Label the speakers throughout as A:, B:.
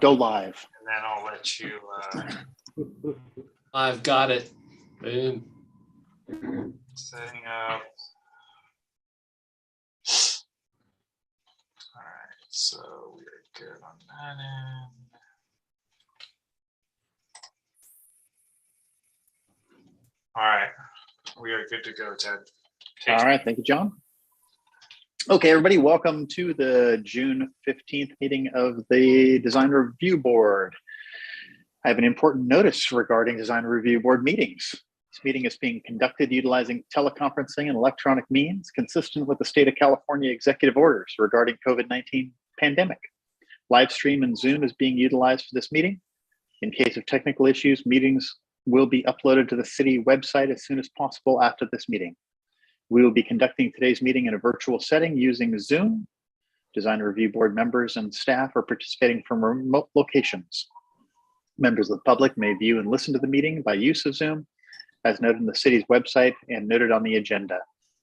A: Go live.
B: And then I'll let you.
C: I've got it. Boom.
B: Setting up. All right, so we're good on that end. All right, we are good to go, Ted.
A: All right, thank you, John. Okay, everybody, welcome to the June 15th meeting of the Design Review Board. I have an important notice regarding Design Review Board meetings. This meeting is being conducted utilizing teleconferencing and electronic means consistent with the state of California executive orders regarding COVID-19 pandemic. Live stream and Zoom is being utilized for this meeting. In case of technical issues, meetings will be uploaded to the city website as soon as possible after this meeting. We will be conducting today's meeting in a virtual setting using Zoom. Design Review Board members and staff are participating from remote locations. Members of the public may view and listen to the meeting by use of Zoom, as noted in the city's website and noted on the agenda.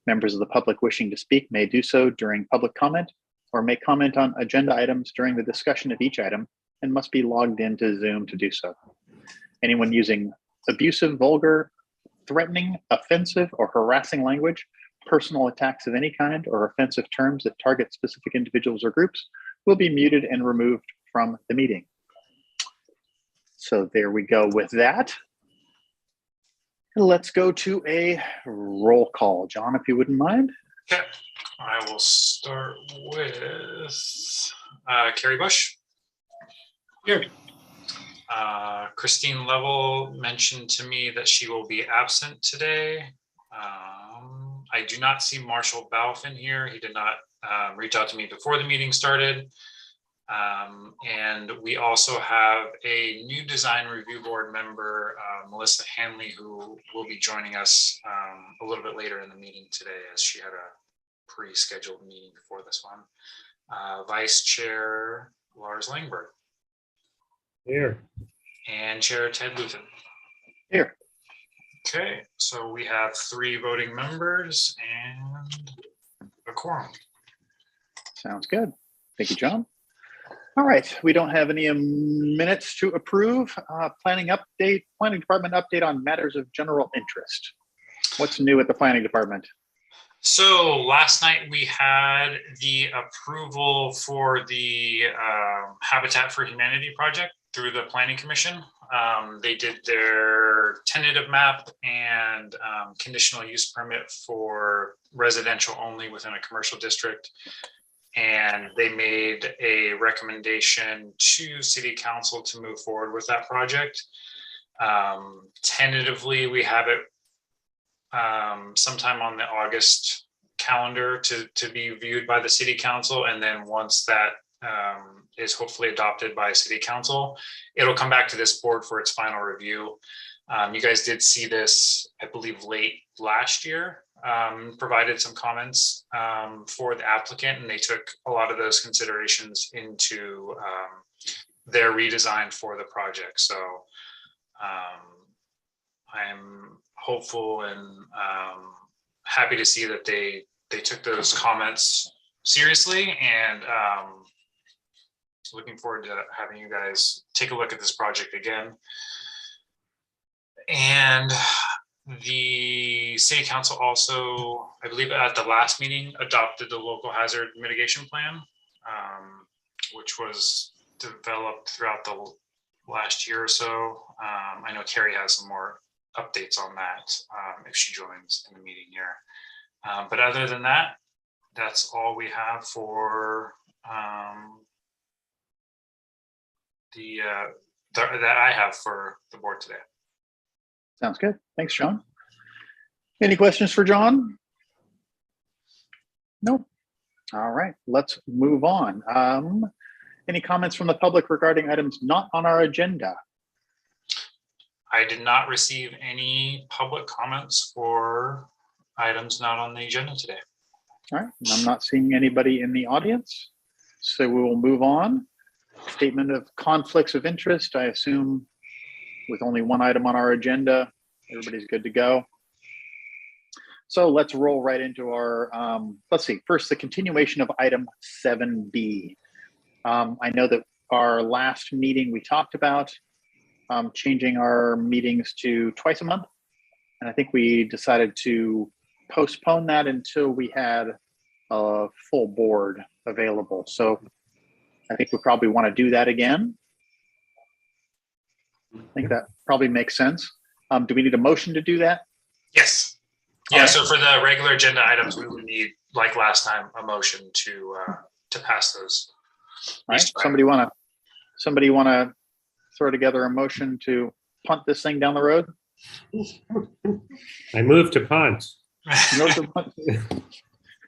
A: Members of the public wishing to speak may do so during public comment or may comment on agenda items during the discussion of each item and must be logged into Zoom to do so. Anyone using abusive, vulgar, threatening, offensive, or harassing language, personal attacks of any kind, or offensive terms that target specific individuals or groups will be muted and removed from the meeting. So there we go with that. Let's go to a roll call. John, if you wouldn't mind.
B: Okay, I will start with Carrie Bush.
C: Here.
B: Christine Level mentioned to me that she will be absent today. I do not see Marshall Balfin here. He did not reach out to me before the meeting started. And we also have a new Design Review Board member, Melissa Hanley, who will be joining us a little bit later in the meeting today, as she had a pre-scheduled meeting before this one. Vice Chair Lars Langberg.
D: Here.
B: And Chair Ted Luthen.
A: Here.
B: Okay, so we have 3 voting members and a quorum.
A: Sounds good. Thank you, John. All right, we don't have any minutes to approve. Planning department update on matters of general interest. What's new at the planning department?
B: So last night we had the approval for the Habitat for Humanity project through the Planning Commission. They did their tentative map and conditional use permit for residential only within a commercial district. And they made a recommendation to City Council to move forward with that project. Tentatively, we have it sometime on the August calendar to be viewed by the City Council. And then once that is hopefully adopted by City Council, it'll come back to this board for its final review. You guys did see this, I believe, late last year. Provided some comments for the applicant, and they took a lot of those considerations into their redesign for the project. So I'm hopeful and happy to see that they took those comments seriously, and looking forward to having you guys take a look at this project again. And the City Council also, I believe at the last meeting, adopted the local hazard mitigation plan, which was developed throughout the last year or so. I know Carrie has some more updates on that if she joins in the meeting here. But other than that, that's all we have for that I have for the board today.
A: Sounds good. Thanks, John. Any questions for John? Nope. All right, let's move on. Any comments from the public regarding items not on our agenda?
B: I did not receive any public comments for items not on the agenda today.
A: All right, and I'm not seeing anybody in the audience, so we will move on. Statement of conflicts of interest, I assume with only one item on our agenda, everybody's good to go. So let's roll right into our, let's see, first the continuation of item 7B. I know that our last meeting, we talked about changing our meetings to twice a month. And I think we decided to postpone that until we had a full board available. So I think we probably want to do that again. I think that probably makes sense. Do we need a motion to do that?
B: Yes. Yeah, so for the regular agenda items, we would need, like last time, a motion to pass those.
A: All right. Somebody want to throw together a motion to punt this thing down the road?
C: I move to punt.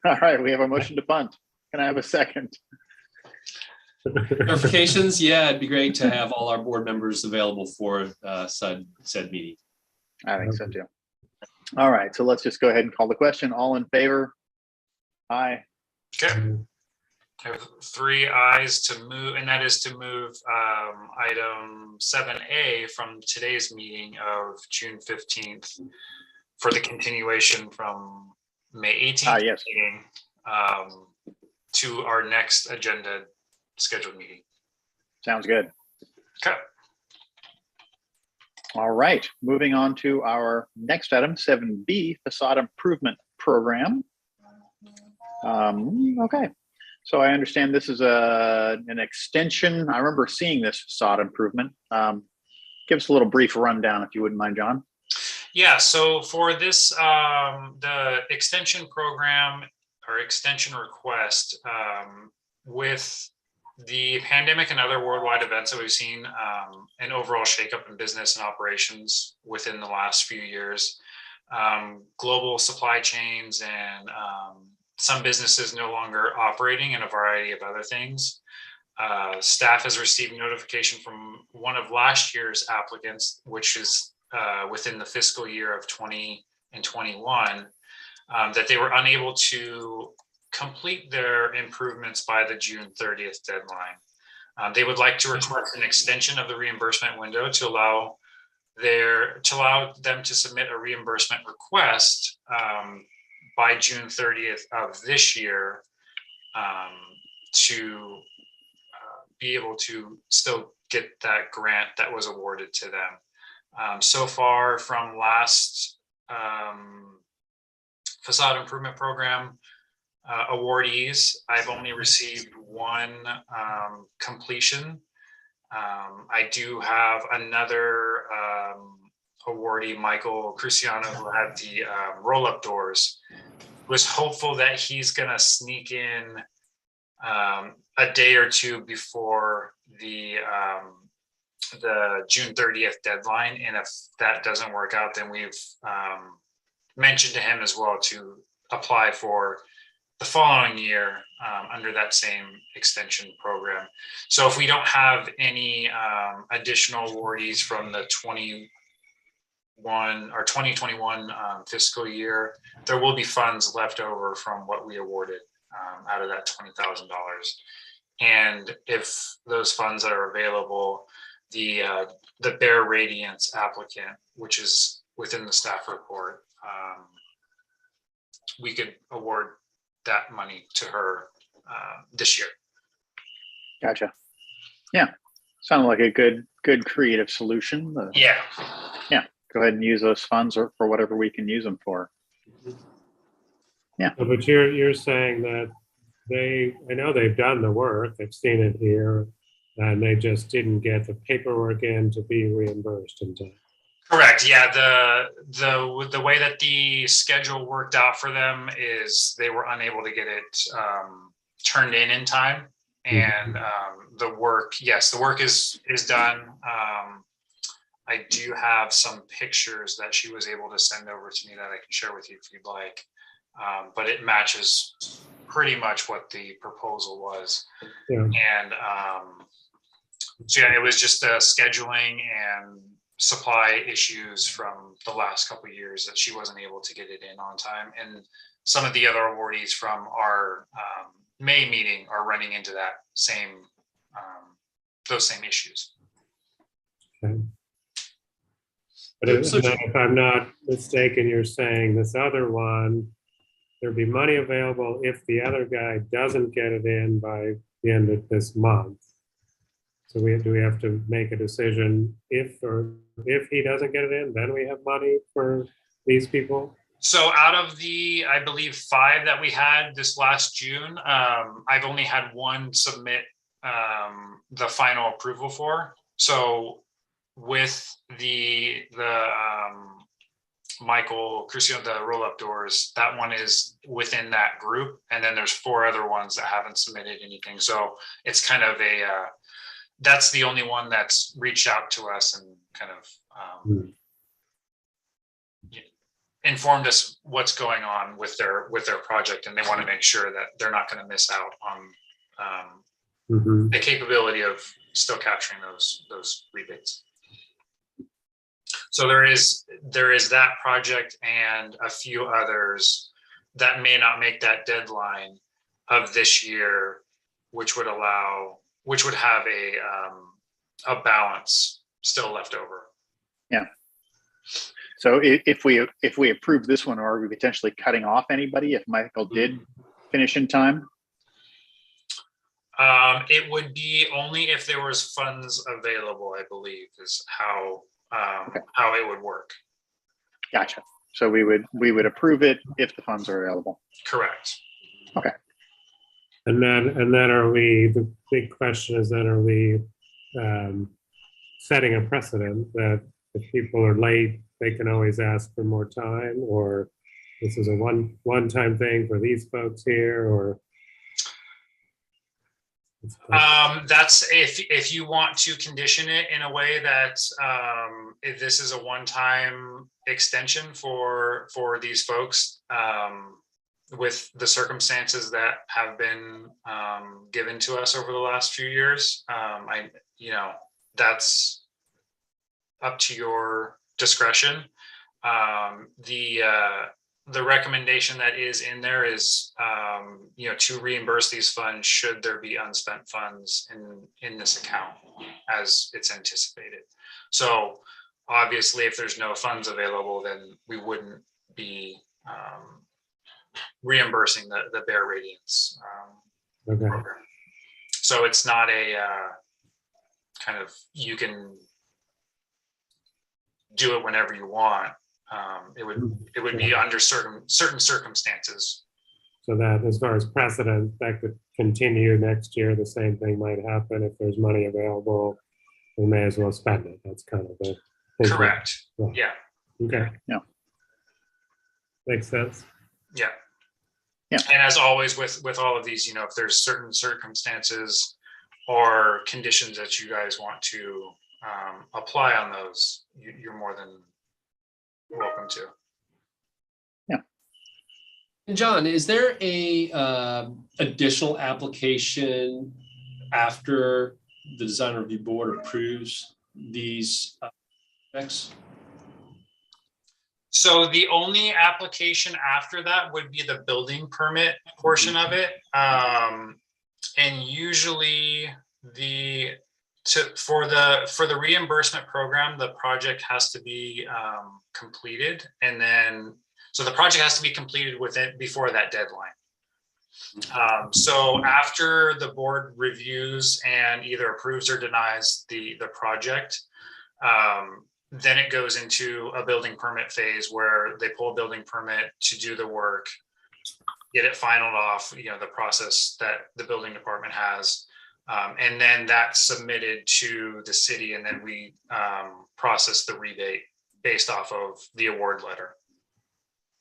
A: All right, we have a motion to punt. Can I have a second?
E: Clarifications? Yeah, it'd be great to have all our board members available for said meeting.
A: I think so too. All right, so let's just go ahead and call the question. All in favor? Aye.
B: Okay. I have 3 ayes to move, and that is to move item 7A from today's meeting of June 15th for the continuation from May 18th
A: Yes.
B: meeting to our next agenda scheduled meeting.
A: Sounds good.
B: Okay.
A: All right, moving on to our next item, 7B, facade improvement program. Okay, so I understand this is an extension. I remember seeing this facade improvement. Give us a little brief rundown, if you wouldn't mind, John.
B: Yeah, so for this, the extension program or extension request with the pandemic and other worldwide events that we've seen, an overall shakeup in business and operations within the last few years, global supply chains and some businesses no longer operating and a variety of other things. Staff has received notification from one of last year's applicants, which is within the fiscal year of 20 and 21, that they were unable to complete their improvements by the June 30th deadline. They would like to request an extension of the reimbursement window to allow them to submit a reimbursement request by June 30th of this year to be able to still get that grant that was awarded to them. So far from last facade improvement program awardees, I've only received 1 completion. I do have another awardee, Michael Cruciano, who had the roll-up doors. Was hopeful that he's gonna sneak in a day or 2 before the June 30th deadline, and if that doesn't work out, then we've mentioned to him as well to apply for the following year under that same extension program. So if we don't have any additional awardees from the 2021 fiscal year, there will be funds left over from what we awarded out of that $20,000. And if those funds are available, the Bear Radiance applicant, which is within the staff report, we could award that money to her this year.
A: Gotcha. Yeah, sounded like a good creative solution.
B: Yeah.
A: Go ahead and use those funds or for whatever we can use them for. Yeah.
D: But you're saying that I know they've done the work, they've seen it here, and they just didn't get the paperwork in to be reimbursed in time.
B: Correct. Yeah. The way that the schedule worked out for them is they were unable to get it turned in time. And the work, yes, the work is done. I do have some pictures that she was able to send over to me that I can share with you if you'd like. But it matches pretty much what the proposal was.
D: Yeah.
B: And so yeah, it was just scheduling and supply issues from the last couple of years that she wasn't able to get it in on time. And some of the other awardees from our May meeting are running into that same those same issues.
D: Okay. But if I'm not mistaken, you're saying this other one, there'll be money available if the other guy doesn't get it in by the end of this month. So do we have to make a decision if he doesn't get it in, then we have money for these people?
B: So out of the, I believe, 5 that we had this last June, I've only had one submit the final approval for. So with the Michael Crucio, the roll-up doors, that one is within that group. And then there's 4 other ones that haven't submitted anything. So it's kind of that's the only one that's reached out to us and kind of informed us what's going on with their project, and they want to make sure that they're not going to miss out on the capability of still capturing those rebates. So there is that project and a few others that may not make that deadline of this year, which would have a balance still left over.
A: Yeah. So if we approve this one, are we potentially cutting off anybody if Michael did finish in time?
B: It would be only if there was funds available, I believe, is how it would work.
A: Gotcha. So we would approve it if the funds are available.
B: Correct.
A: Okay.
D: And then are we, the big question is then, are we setting a precedent that if people are late, they can always ask for more time, or this is a one-time thing for these folks here, or?
B: That's if you want to condition it in a way that if this is a one-time extension for these folks, with the circumstances that have been given to us over the last few years, that's up to your discretion. The recommendation that is in there is, to reimburse these funds should there be unspent funds in this account as it's anticipated. So obviously, if there's no funds available, then we wouldn't be reimbursing the Bear Radiance program. So it's not a kind of, you can do it whenever you want. It would be under certain circumstances.
D: So that as far as precedent, that could continue next year. The same thing might happen if there's money available. We may as well spend it. That's kind of the thinking.
B: Correct.
D: Right.
B: Yeah.
D: Okay.
A: Yeah.
D: Makes sense.
B: Yeah.
A: Yeah.
B: And as always with all of these, if there's certain circumstances or conditions that you guys want to apply on those, you're more than welcome to.
A: Yeah.
E: And John, is there a additional application after the design review board approves these specs?
B: So the only application after that would be the building permit portion of it. And usually for the reimbursement program, the project has to be completed, and then so the project has to be completed before that deadline. So after the board reviews and either approves or denies the project, then it goes into a building permit phase where they pull a building permit to do the work, get it finalized off, the process that the building department has. And then that's submitted to the city, and then we process the rebate based off of the award letter.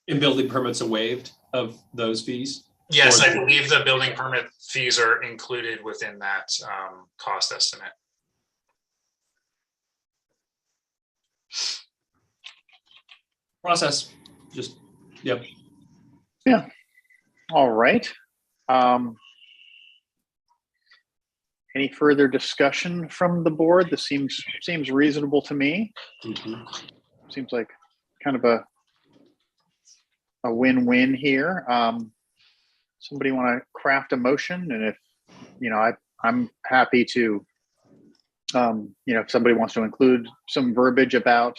E: And building permits are waived of those fees?
B: Yes, I believe the building permit fees are included within that cost estimate.
E: Process, yep.
A: Yeah. All right. Any further discussion from the board? This seems reasonable to me. Seems like kind of a win-win here. Somebody want to craft a motion, and if I'm happy to. If somebody wants to include some verbiage about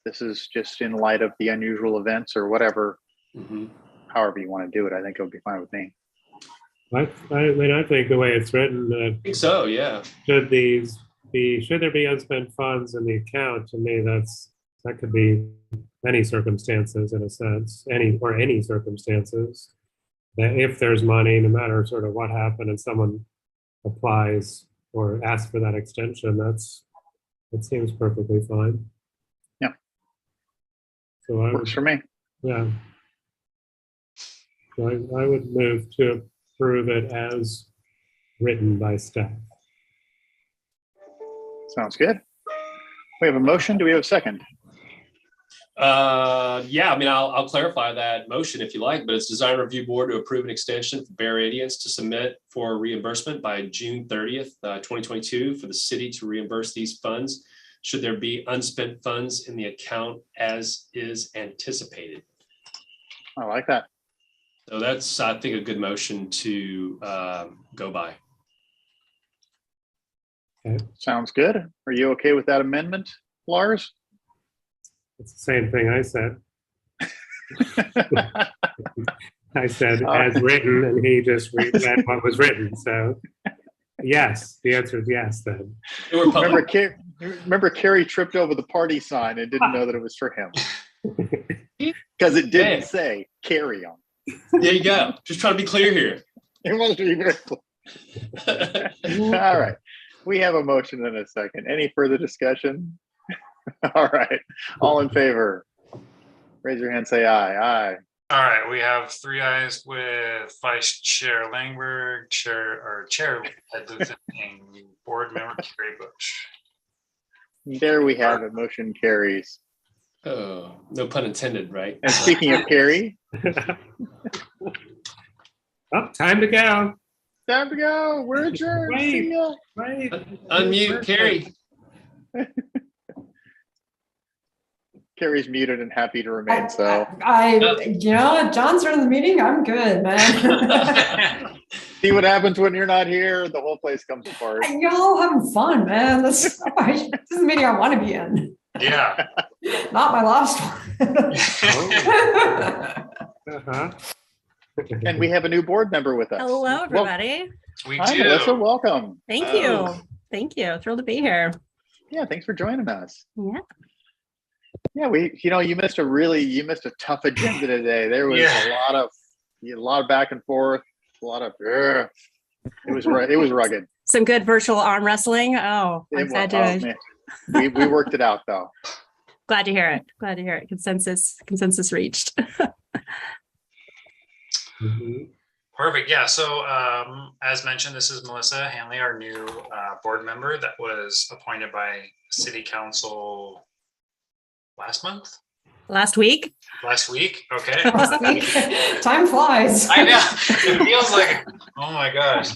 A: this is just in light of the unusual events or whatever, however you want to do it, I think it would be fine with me.
D: I think the way it's written,
E: I think so, yeah.
D: should there be unspent funds in the account? To me, that could be any circumstances in a sense, any circumstances. That if there's money, no matter sort of what happened, and someone applies or asks for that extension, it seems perfectly fine.
A: Yeah.
D: So I would,
A: Works for me.
D: yeah. So I would move to approve it as written by staff.
A: Sounds good. We have a motion. Do we have a second?
E: Yeah, I mean, I'll clarify that motion if you like, but it's Design Review Board to approve an extension for Bear Radiance to submit for reimbursement by June 30th, 2022 for the city to reimburse these funds should there be unspent funds in the account as is anticipated.
A: I like that.
E: So that's, I think, a good motion to go by.
A: Sounds good. Are you okay with that amendment, Lars?
D: It's the same thing I said. I said as written, and he just read what was written. So yes, the answer is yes then.
A: Remember, Carrie tripped over the party sign and didn't know that it was for him. Because it didn't say carry on.
E: There you go. Just trying to be clear here.
A: It wasn't be very clear. All right. We have a motion and a second. Any further discussion? All right. All in favor? Raise your hand, say aye. Aye.
B: All right, we have 3 ayes with Vice Chair Langberg, Chair Edlitz, and Board Member Carrie Bush.
A: There we have it. Motion carries.
E: Oh, no pun intended, right?
A: And speaking of Carrie,
D: Oh, time to go.
A: time to go. We're adjourned. See ya.
D: Right.
E: Unmute, Carrie.
A: Carrie's muted and happy to remain so.
F: John's running the meeting. I'm good, man.
A: See what happens when you're not here? The whole place comes apart.
F: Y'all having fun, man. This is a meeting I want to be in.
B: Yeah.
F: Not my last one.
D: Uh-huh.
A: And we have a new board member with us.
G: Hello, everybody.
B: We
A: Hi,
B: do.
A: Melissa. Welcome.
G: Thank you. Thank you. Thrilled to be here.
A: Yeah, thanks for joining us.
G: Yeah.
A: Yeah, you missed a tough agenda today. There was a lot of back and forth, a lot of it was rugged.
G: Some good virtual arm wrestling. Oh, I'm glad to
A: man. We worked it out though.
G: glad to hear it. Glad to hear it. Consensus reached.
D: Mhm.
B: Perfect. Yeah. So as mentioned, this is Melissa Hanley, our new board member that was appointed by City Council last week. Okay.
F: Time flies.
B: I know. It feels like, oh my gosh.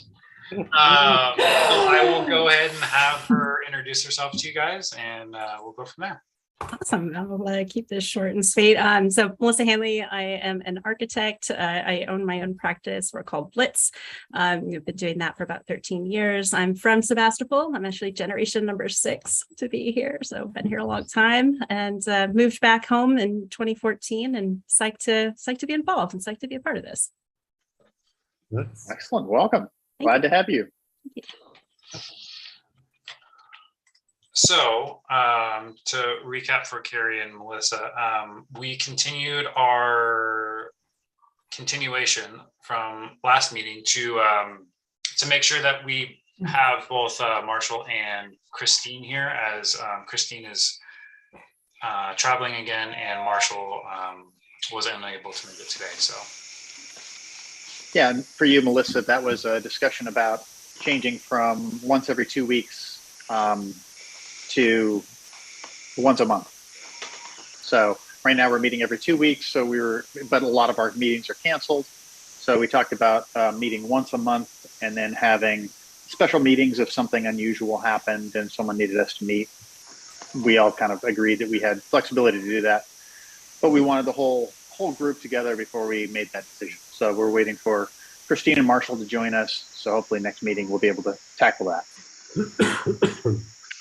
B: So I will go ahead and have her introduce herself to you guys, and we'll go from there.
G: Awesome. I'll keep this short and sweet. So Melissa Hanley, I am an architect. I own my own practice. We're called Blitz. We've been doing that for about 13 years. I'm from Sebastopol. I'm actually generation number 6 to be here. So I've been here a long time and moved back home in 2014 and psyched to be involved and psyched to be a part of this.
D: That's-
A: Excellent. Welcome.
G: Thank
A: Glad to have you.
B: So to recap for Carrie and Melissa, we continued our continuation from last meeting to make sure that we have both Marshall and Christine here, as Christine is traveling again and Marshall was unable to make it today. So
A: Yeah, and for you, Melissa, that was a discussion about changing from once every 2 weeks to once a month. So right now we're meeting every 2 weeks. But a lot of our meetings are canceled. So we talked about meeting once a month and then having special meetings if something unusual happened and someone needed us to meet. We all kind of agreed that we had flexibility to do that, but we wanted the whole group together before we made that decision. So we're waiting for Christine and Marshall to join us. So hopefully next meeting we'll be able to tackle that.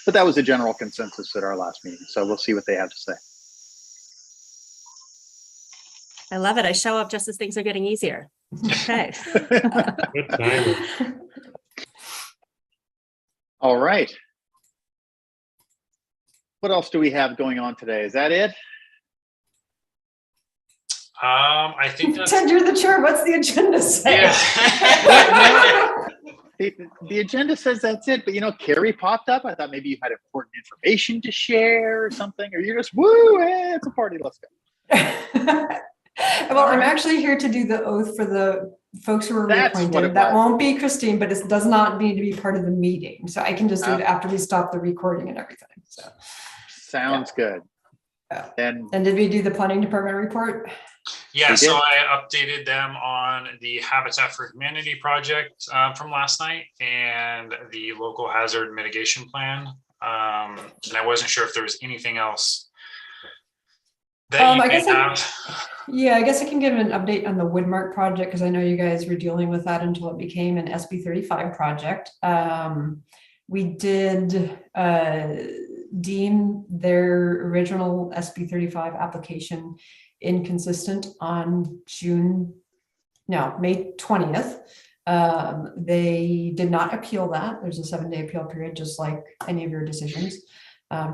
A: But that was the general consensus at our last meeting. So we'll see what they have to say.
G: I love it. I show up just as things are getting easier. Okay.
D: Good timing.
A: All right. What else do we have going on today? Is that it?
B: I think that's
F: Ted, you're the chair. What's the agenda say?
B: yeah.
A: The agenda says that's it, but Carrie popped up. I thought maybe you had important information to share or something, or you're just, woo, hey, it's a party, let's go.
F: Well, I'm actually here to do the oath for the folks who were
A: That's what
F: reappointed.
A: it
F: That
A: was.
F: won't be Christine, but it does not need to be part of the meeting. So I can just do it after we stop the recording and everything. So,
A: Sounds good.
F: Yeah.
A: And
F: and did we do the planning department report?
B: Yeah,
A: We
B: so
A: did.
B: I updated them on the Habitat for Humanity project from last night and the local hazard mitigation plan. And I wasn't sure if there was anything else that you
F: I
B: may
F: guess
B: have.
F: Yeah, I guess I can give an update on the Woodmark project because I know you guys were dealing with that until it became an SB 35 project. We did deem their original SB 35 application inconsistent on May 20th. They did not appeal that. There's a 7-day appeal period, just like any of your decisions.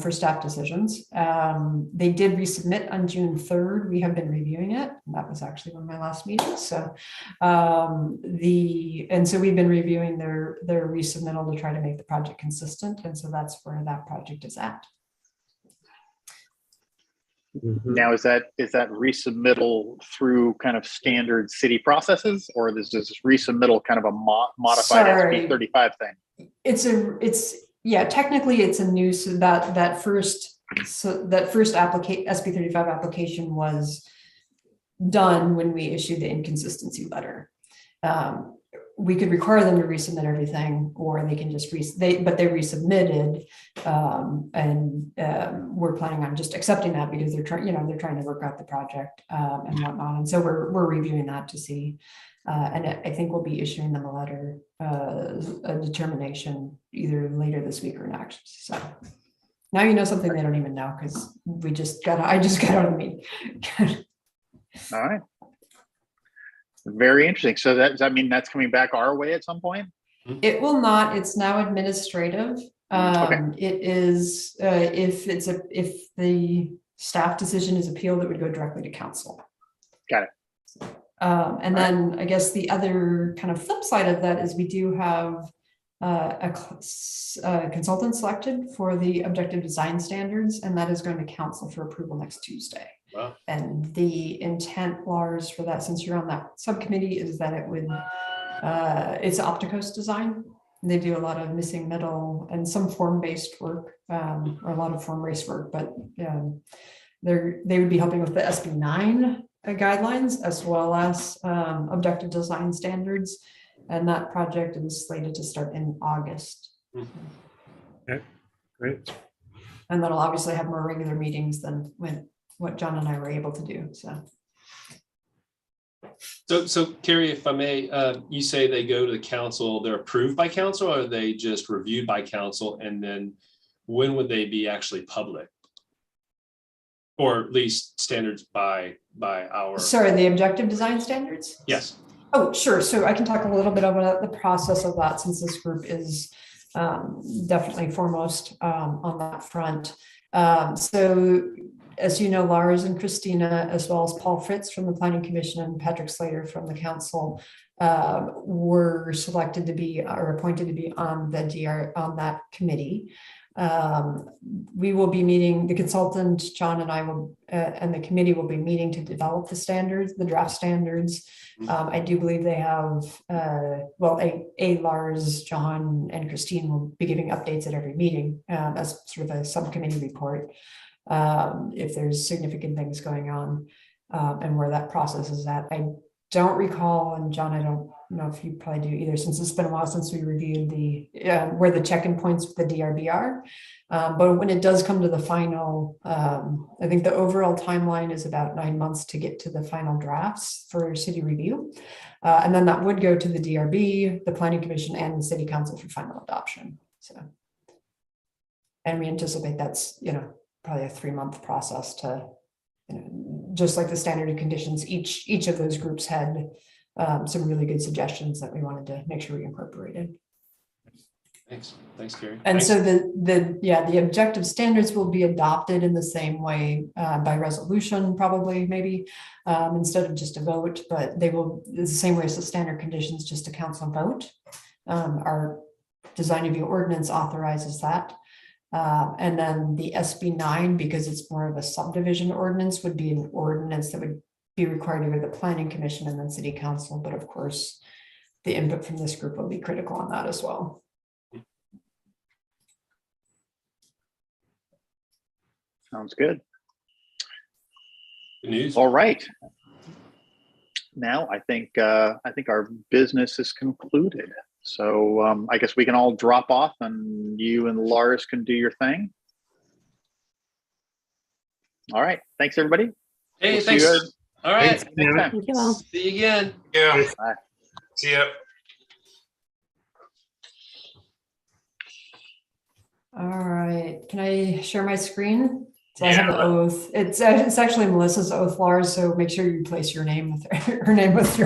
F: For staff decisions. They did resubmit on June 3rd. We have been reviewing it. And that was actually one of my last meetings. So so we've been reviewing their resubmittal to try to make the project consistent. And so that's where that project is at.
D: Mhm.
A: now is that resubmittal through kind of standard city processes, or is this resubmittal kind of a modified
F: Sorry.
A: SB 35 thing?
F: Yeah, technically it's a new, so that first SB 35 application was done when we issued the inconsistency letter. We could require them to resubmit everything, or they can just they resubmitted, and we're planning on just accepting that because they're trying to work out the project and whatnot. And so we're reviewing that to see. And I think we'll be issuing them a letter, a determination either later this week or next. So now you know something they don't even know because I just got out of the meeting.
A: All right. Very interesting. So does that mean that's coming back our way at some point?
F: It will not. It's now administrative.
A: Okay.
F: It is if the staff decision is appealed, it would go directly to council.
A: Got it.
F: And then I guess the other kind of flip side of that is we do have a consultant selected for the objective design standards, and that is going to council for approval next Tuesday.
E: Wow.
F: And the intent, Lars, for that, since you're on that subcommittee, is that it would it's Opticos design. They do a lot of missing middle and some form-based work, or a lot of form-based work, but they would be helping with the SB9 guidelines as well as objective design standards, and that project is slated to start in August.
D: Okay, great.
F: And that'll obviously have more regular meetings than what John and I were able to do.
E: So Carrie, if I may, you say they go to the council, they're approved by council, or are they just reviewed by council? And then when would they be actually public? Or at least standards by our.
F: Sorry, the objective design standards?
E: Yes.
F: Oh, sure. So I can talk a little bit about the process of that, since this group is definitely foremost on that front. So as you know, Lars and Christina, as well as Paul Fritz from the Planning Commission and Patrick Slater from the council, were selected to be or appointed to be on that committee. We will be meeting, the consultant, John and I will, and the committee will be meeting to develop the standards, the draft standards. I do believe they have, Lars, John, and Christine will be giving updates at every meeting as sort of a subcommittee report if there's significant things going on and where that process is at. I don't recall, and John, I don't know if you probably do either, since it's been a while since we reviewed where the check-in points with the DRB are. But when it does come to the final, I think the overall timeline is about 9 months to get to the final drafts for city review. And then that would go to the DRB, the Planning Commission, and the City Council for final adoption. So, and we anticipate that's, probably a 3-month process to just like the standard conditions, each of those groups had some really good suggestions that we wanted to make sure we incorporated.
E: Thanks, Carrie.
F: And
E: Thanks.
F: so the objective standards will be adopted in the same way by resolution, probably, maybe, instead of just a vote, but they will, the same way as the standard conditions, just a council vote. Our design review ordinance authorizes that. And then the SB 9, because it's more of a subdivision ordinance, would be an ordinance that would be required to go to the planning commission and then city council. But of course, the input from this group will be critical on that as well.
A: Sounds good.
E: Good news.
A: All right. Now I think our business is concluded. So I guess we can all drop off, and you and Lars can do your thing. All right. Thanks, everybody.
C: Hey,
A: We'll see
C: thanks.
A: you
C: All right.
A: next time.
G: Thank you all.
C: See you again.
B: Yeah.
A: Bye.
B: See ya.
F: All right, can I share my screen? So I
B: Yeah.
F: have the oath. It's actually Melissa's oath, Lars, so make sure you place your name with her name with your